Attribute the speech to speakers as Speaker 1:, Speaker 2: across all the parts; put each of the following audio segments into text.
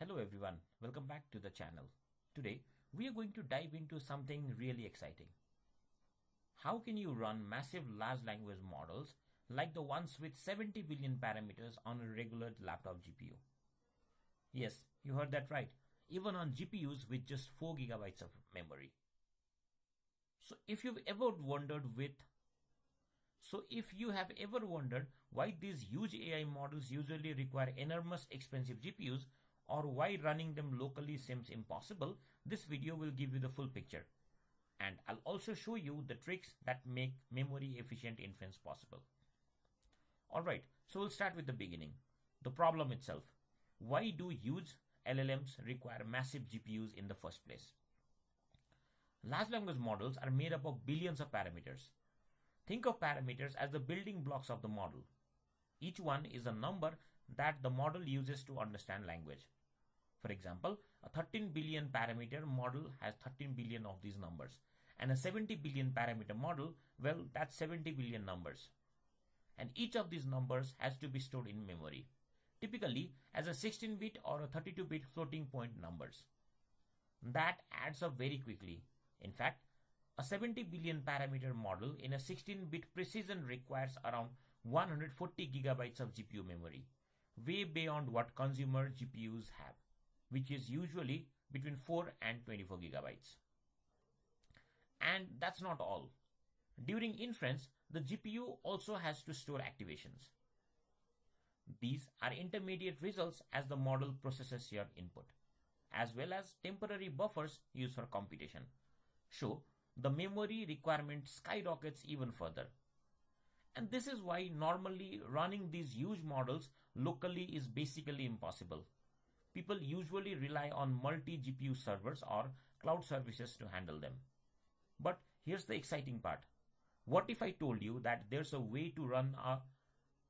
Speaker 1: Hello everyone, welcome back to the channel. Today we are going to dive into something really exciting. How can you run massive large language models like the ones with 70 billion parameters on a regular laptop GPU? Yes, you heard that right. Even on GPUs with just 4 gigabytes of memory. So if you have ever wondered why these huge AI models usually require enormous expensive GPUs or why running them locally seems impossible, this video will give you the full picture. And I'll also show you the tricks that make memory efficient inference possible. Alright, so we'll start with the beginning. The problem itself. Why do huge LLMs require massive GPUs in the first place? Large language models are made up of billions of parameters. Think of parameters as the building blocks of the model. Each one is a number that the model uses to understand language. For example, a 13 billion parameter model has 13 billion of these numbers, and a 70 billion parameter model, well, that's 70 billion numbers. And each of these numbers has to be stored in memory, typically as a 16-bit or a 32-bit floating point numbers. That adds up very quickly. In fact, a 70 billion parameter model in a 16-bit precision requires around 140 gigabytes of GPU memory, way beyond what consumer GPUs have, which is usually between 4 and 24 gigabytes. And that's not all. During inference, the GPU also has to store activations. These are intermediate results as the model processes your input, as well as temporary buffers used for computation. So, the memory requirement skyrockets even further. And this is why normally running these huge models locally is basically impossible. People usually rely on multi-GPU servers or cloud services to handle them. But here's the exciting part. What if I told you that there's a way to run a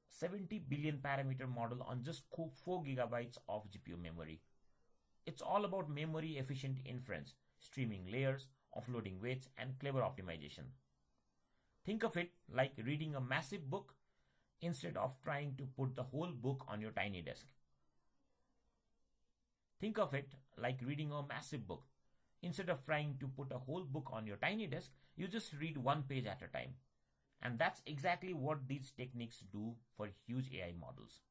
Speaker 1: 70 billion parameter model on just 4 gigabytes of GPU memory? It's all about memory efficient inference, streaming layers, offloading weights, and clever optimization. Think of it like reading a massive book instead of trying to put the whole book on your tiny desk. Think of it like reading a massive book. Instead of trying to put a whole book on your tiny desk, you just read one page at a time. And that's exactly what these techniques do for huge AI models.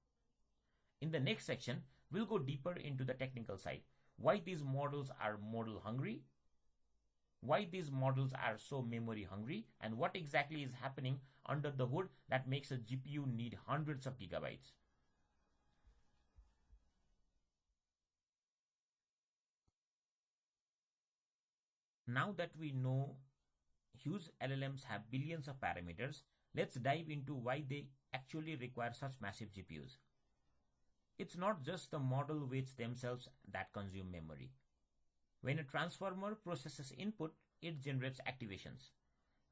Speaker 1: In the next section, we'll go deeper into the technical side. Why these models are model hungry, why these models are so memory hungry, and what exactly is happening under the hood that makes a GPU need hundreds of gigabytes. Now that we know huge LLMs have billions of parameters, let's dive into why they actually require such massive GPUs. It's not just the model weights themselves that consume memory. When a transformer processes input, it generates activations.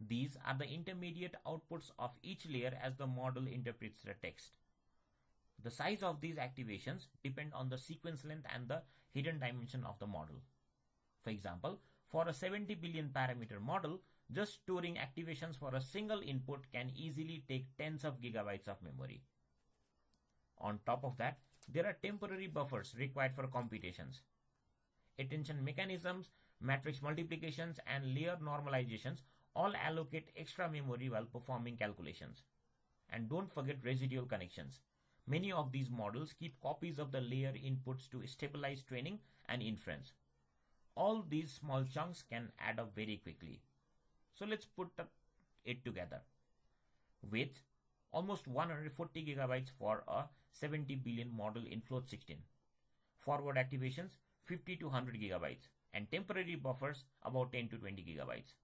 Speaker 1: These are the intermediate outputs of each layer as the model interprets the text. The size of these activations depend on the sequence length and the hidden dimension of the model. For example, for a 70 billion parameter model, just storing activations for a single input can easily take tens of gigabytes of memory. On top of that, there are temporary buffers required for computations. Attention mechanisms, matrix multiplications, and layer normalizations all allocate extra memory while performing calculations. And don't forget residual connections. Many of these models keep copies of the layer inputs to stabilize training and inference. All these small chunks can add up very quickly. So let's put it together. With almost 140 gigabytes for a 70 billion model in float 16. Forward activations 50 to 100 gigabytes, and temporary buffers about 10 to 20 gigabytes.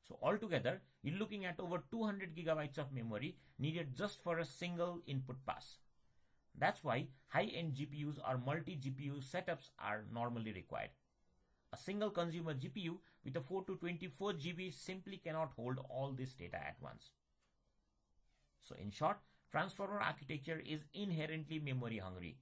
Speaker 1: So altogether, you're looking at over 200 gigabytes of memory needed just for a single input pass. That's why high-end GPUs or multi-GPU setups are normally required. A single consumer GPU with a 4 to 24 GB simply cannot hold all this data at once. So in short, transformer architecture is inherently memory hungry.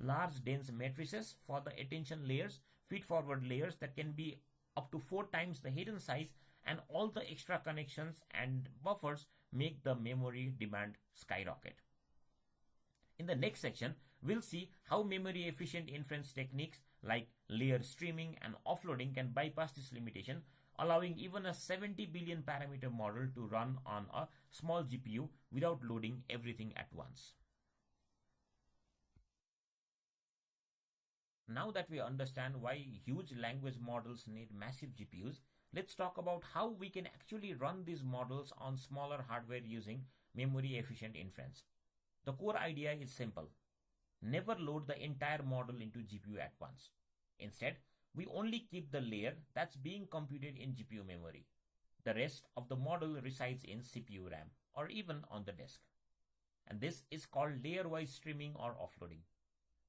Speaker 1: Large dense matrices for the attention layers, feed-forward layers that can be up to 4 times the hidden size, and all the extra connections and buffers make the memory demand skyrocket. In the next section, We'll see how memory efficient inference techniques like layer streaming and offloading can bypass this limitation, allowing even a 70 billion parameter model to run on a small GPU without loading everything at once. Now that we understand why huge language models need massive GPUs, let's talk about how we can actually run these models on smaller hardware using memory efficient inference. The core idea is simple. Never load the entire model into GPU at once. Instead, we only keep the layer that's being computed in GPU memory. The rest of the model resides in CPU RAM or even on the disk. And this is called layer-wise streaming or offloading.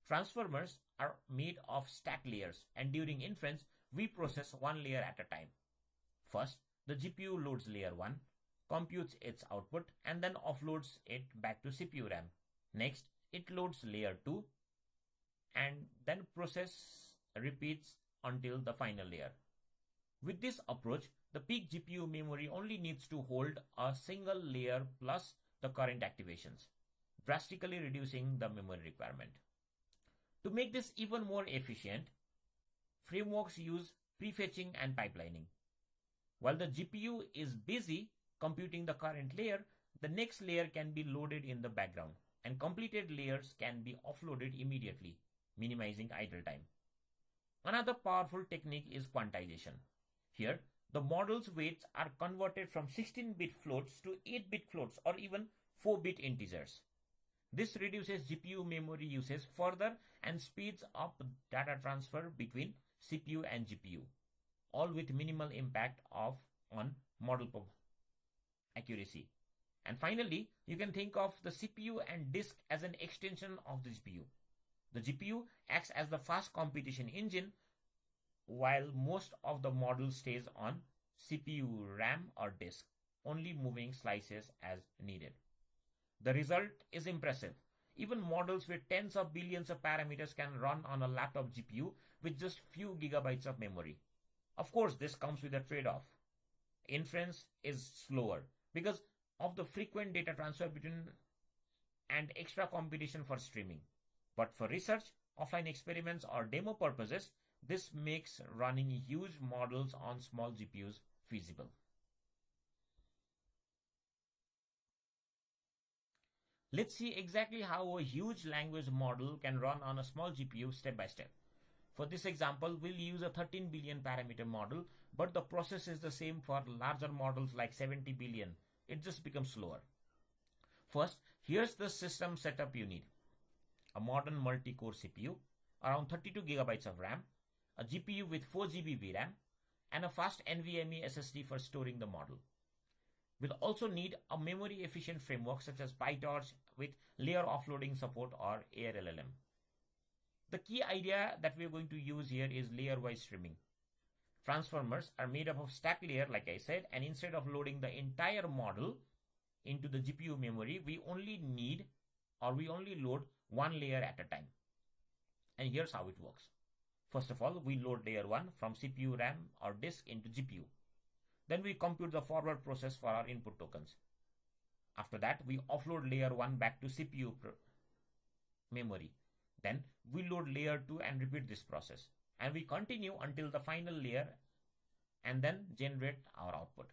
Speaker 1: Transformers are made of stacked layers, and during inference, we process one layer at a time. First, the GPU loads layer 1, computes its output, and then offloads it back to CPU RAM. Next, it loads layer 2, and then process repeats until the final layer. With this approach, the peak GPU memory only needs to hold a single layer plus the current activations, drastically reducing the memory requirement. To make this even more efficient, frameworks use prefetching and pipelining. While the GPU is busy computing the current layer, the next layer can be loaded in the background, and completed layers can be offloaded immediately, minimizing idle time. Another powerful technique is quantization. Here, the model's weights are converted from 16-bit floats to 8-bit floats or even 4-bit integers. This reduces GPU memory usage further and speeds up data transfer between CPU and GPU, all with minimal impact on model accuracy. And finally, you can think of the CPU and disk as an extension of the GPU. The GPU acts as the fast computation engine, while most of the model stays on CPU, RAM, or disk, only moving slices as needed. The result is impressive. Even models with tens of billions of parameters can run on a laptop GPU with just few gigabytes of memory. Of course, this comes with a trade-off. Inference is slower because of the frequent data transfer between and extra computation for streaming. But for research, offline experiments, or demo purposes, this makes running huge models on small GPUs feasible. Let's see exactly how a huge language model can run on a small GPU step by step. For this example, we'll use a 13 billion parameter model, but the process is the same for larger models like 70 billion. It just becomes slower. First, here's the system setup you need. A modern multi-core CPU, around 32 gigabytes of RAM, a GPU with 4 GB VRAM, and a fast NVMe SSD for storing the model. We'll also need a memory-efficient framework such as PyTorch with layer offloading support or AirLLM. The key idea that we're going to use here is layer-wise streaming. Transformers are made up of stacked layer, like I said, and instead of loading the entire model into the GPU memory, we only load one layer at a time. And here's how it works. First of all, we load layer 1 from CPU, RAM, or disk into GPU. Then we compute the forward process for our input tokens. After that, we offload layer 1 back to CPU memory. Then we load layer 2 and repeat this process. And we continue until the final layer and then generate our output.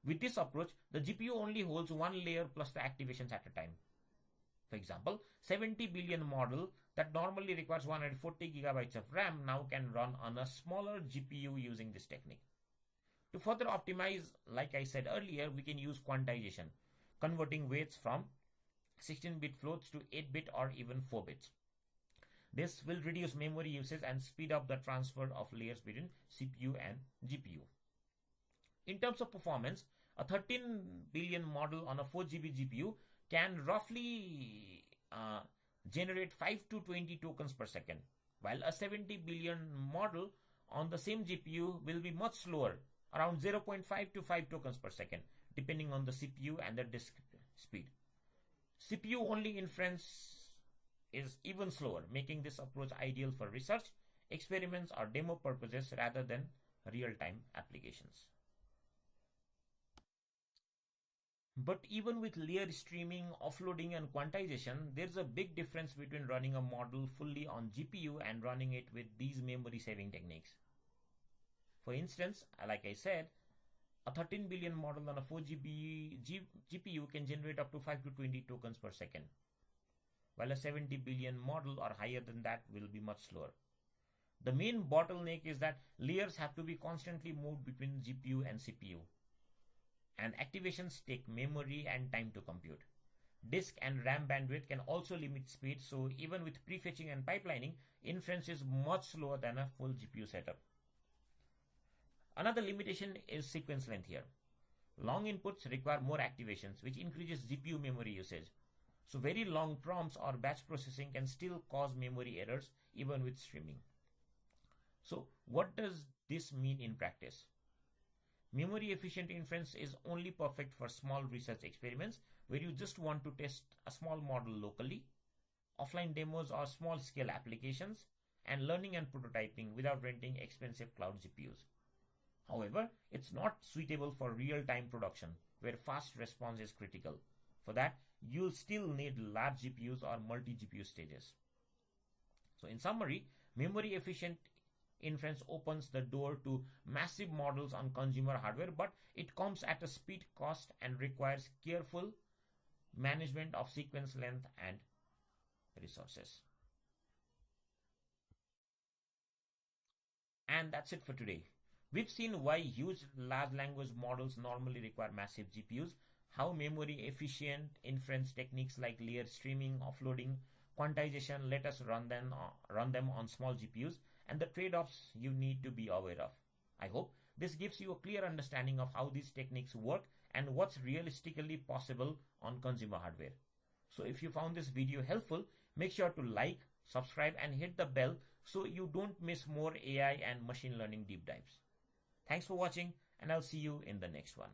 Speaker 1: With this approach, the GPU only holds one layer plus the activations at a time. For example, 70 billion model that normally requires 140 gigabytes of RAM now can run on a smaller GPU using this technique. To further optimize, like I said earlier, we can use quantization, converting weights from 16-bit floats to 8-bit or even 4 bits. This will reduce memory usage and speed up the transfer of layers between CPU and GPU. In terms of performance, a 13 billion model on a 4 GB GPU can roughly generate 5 to 20 tokens per second, while a 70 billion model on the same GPU will be much slower, around 0.5 to 5 tokens per second, depending on the CPU and the disk speed. CPU-only inference is even slower, making this approach ideal for research, experiments, or demo purposes rather than real-time applications. But even with layer streaming, offloading, and quantization, there's a big difference between running a model fully on GPU and running it with these memory saving techniques. For instance, like I said, a 13 billion model on a 4GB GPU can generate up to 5 to 20 tokens per second, while a 70 billion model or higher than that will be much slower. The main bottleneck is that layers have to be constantly moved between GPU and CPU, and activations take memory and time to compute. Disk and RAM bandwidth can also limit speed, so even with prefetching and pipelining, inference is much slower than a full GPU setup. Another limitation is sequence length here. Long inputs require more activations, which increases GPU memory usage. So very long prompts or batch processing can still cause memory errors even with streaming. So what does this mean in practice? Memory efficient inference is only perfect for small research experiments where you just want to test a small model locally, offline demos or small scale applications, and learning and prototyping without renting expensive cloud GPUs. However, it's not suitable for real-time production where fast response is critical. For that, you'll still need large GPUs or multi-GPU stages. So in summary, memory efficient inference opens the door to massive models on consumer hardware, but it comes at a speed cost and requires careful management of sequence length and resources. And that's it for today. We've seen why huge large language models normally require massive GPUs, how memory efficient inference techniques like layer streaming, offloading, quantization let us run them on small GPUs, and the trade-offs you need to be aware of. I hope this gives you a clear understanding of how these techniques work and what's realistically possible on consumer hardware. So if you found this video helpful, make sure to like, subscribe and hit the bell so you don't miss more AI and machine learning deep dives. Thanks for watching, and I'll see you in the next one.